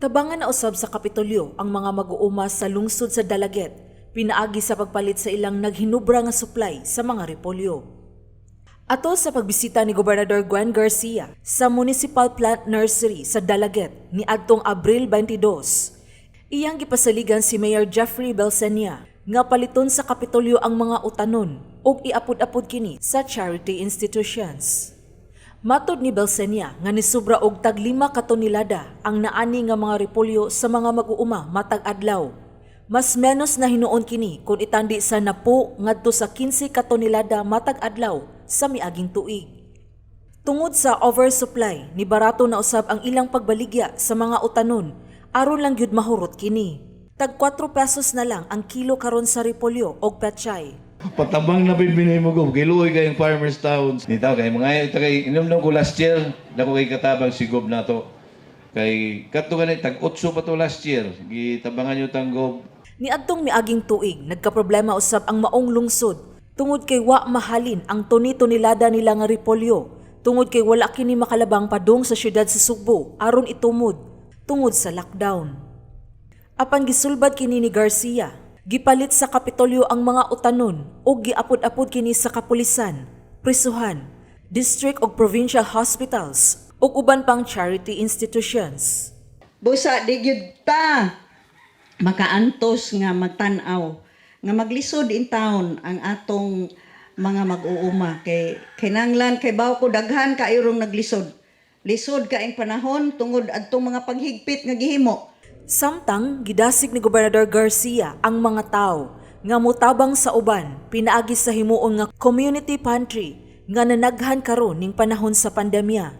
Tabangan na usab sa Kapitolyo ang mga mag-uuma sa lungsod sa Dalaget, pinaagi sa pagpalit sa ilang naghinubra nga supply sa mga repolyo. Ato sa pagbisita ni Gobernador Gwen Garcia sa Municipal Plant Nursery sa Dalaget ni adtong Abril 22, iyang gipasaligan si Mayor Jeffrey Belcenia nga paliton sa Kapitolyo ang mga utanon ug iapod-apod kini sa charity institutions. Matod ni Belcenia nga nisubra og tag 5 ka tonelada ang naani nga mga repolyo sa mga mag-uuma matag adlaw. Mas menos na hinuon kini kung itandi sa 10 ngadto sa 15 ka tonelada matag adlaw sa miaging tuig. Tungod sa oversupply, ni barato na usab ang ilang pagbaligya sa mga utanon aron lang gyud mahurot kini. Tag 4 pesos na lang ang kilo karon sa repolyo og pechay. Patabang na binbinay mo ko, kiluoy kayong farmers towns. Nitaw kay mga ito kay inom ko last year, dako kay katabang sigob na to. Kay kadto ganit tag 8 pa to last year, gitabangan nyo tanggob. Ni adtong miaging tuig, nagkaproblema usab ang maong lungsod tungod kay wa mahalin ang toni-tonelada nila nga repolyo, tungod kay wala kini makalabang padung sa syudad sa Sugbo aron itumod tungod sa lockdown. Apan gisulbad kini ni Garcia, gipalit sa Kapitolyo ang mga utanon o giapod-apod kini sa kapulisan, prisuhan, district o provincial hospitals o uban pang charity institutions. Busa di gyud ta makaantos nga magtan-aw nga maglisod in town ang atong mga mag-uuma kay kinanglan kay baw ko daghan kaayong naglisod. Lisod kaing panahon tungod adtong mga paghigpit nga gihimo. Samtang gidasig ni Gobernador Garcia ang mga tao nga mutabang sa uban pinaagi sa himuon nga community pantry nga nanaghan karon ning panahon sa pandemya.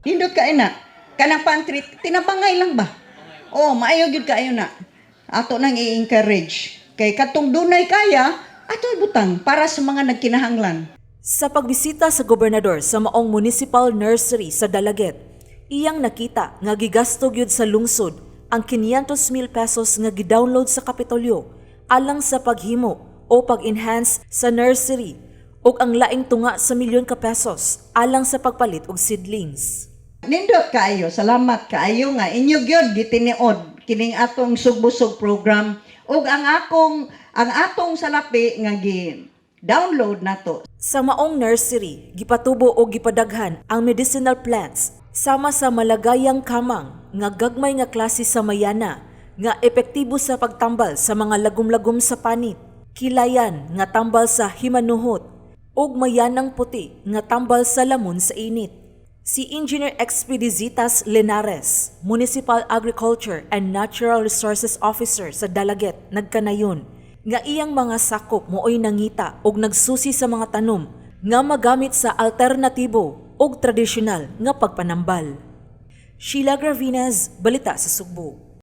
Hindot ka ina kanang pantry tinabangay lang ba? Oh, maayo gyud kaayo na. Ato nang i-encourage kay katong dunay kaya ato ibutang para sa mga nagkinahanglan. Sa pagbisita sa gobernador sa maong municipal nursery sa Dalaget, iyang nakita nga gigasto gyud sa lungsod ang 500,000 pesos nga gidownload sa Kapitolyo alang sa paghimo o pag-enhance sa nursery ug ang laing tunga sa milyon ka pesos alang sa pagpalit og seedlings. Nindot kaayo, salamat kaayo nga inyo gyud gitiniod kining atong sugbusog program ug ang atong salapi nga gi-download nato. Sa maong nursery, gipatubo o gipadaghan ang medicinal plants sama sa malagayang kamang nga gagmay nga klase sa mayana nga epektibo sa pagtambal sa mga lagom-lagom sa panit, kilayan nga tambal sa himanuhot ug mayanang puti nga tambal sa lamon sa init. Si Engineer Expedizitas Linares, Municipal Agriculture and Natural Resources Officer sa Dalaget, nagkanayon nga iyang mga sakop mooy nangita og nagsusi sa mga tanom nga magamit sa alternatibo og tradisyonal nga pagpanambal. Sheila Gravinez, Balita sa Sugbo.